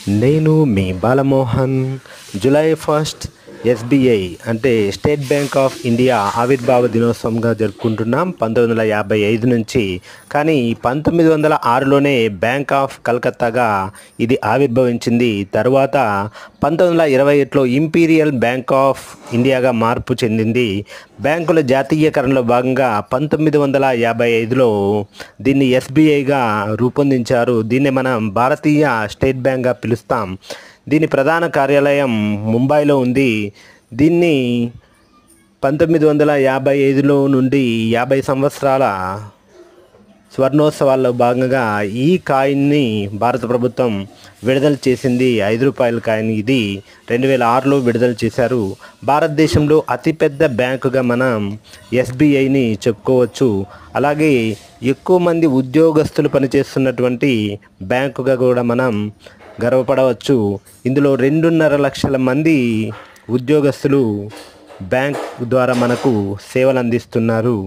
నేను మీ Balamohan. July 1 SBI అంటే state bank of India ఆవిర్భావ దినోత్సవంగా జరుపుకుంటున్నాం 1955 నుంచి. కానీ 1906లోనే బ్యాంక్ ఆఫ్ కలకత్తాగా ఇది ఆవిర్భవించింది. తర్వాత 1921లో ఇంపీరియల్ బ్యాంక్ ఆఫ్ ఇండియాగా మార్పు చెందింది. బ్యాంకుల జాతీయకరణలో భాగంగా 1955లో దీన్ని ఎస్బీఐగా రూపొందించారు. దీన్ని మనం భారతీయ స్టేట్ బ్యాంక్గా పిలుస్తాం. దీని ప్రధాన కార్యాలయం ముంబైలో ఉంది. దీన్ని 1955లో నుండి 50 సంవత్సరాల స్వర్ణోత్సవాల్లో భాగంగా ఈ కాయిన్ని భారత ప్రభుత్వం విడుదల చేసింది. ₹5 కాయిన్ ఇది 2006లో విడుదల చేశారు. భారతదేశంలో అతిపెద్ద బ్యాంకుగా మనం ఎస్బీఐని చెప్పుకోవచ్చు. అలాగే ఎక్కువ మంది ఉద్యోగస్తులు పనిచేస్తున్నటువంటి బ్యాంకుగా కూడా మనం గర్వపడవచ్చు. ఇందులో 2.5 లక్షల మంది ఉద్యోగస్తులు బ్యాంక్ ద్వారా మనకు సేవలు అందిస్తున్నారు.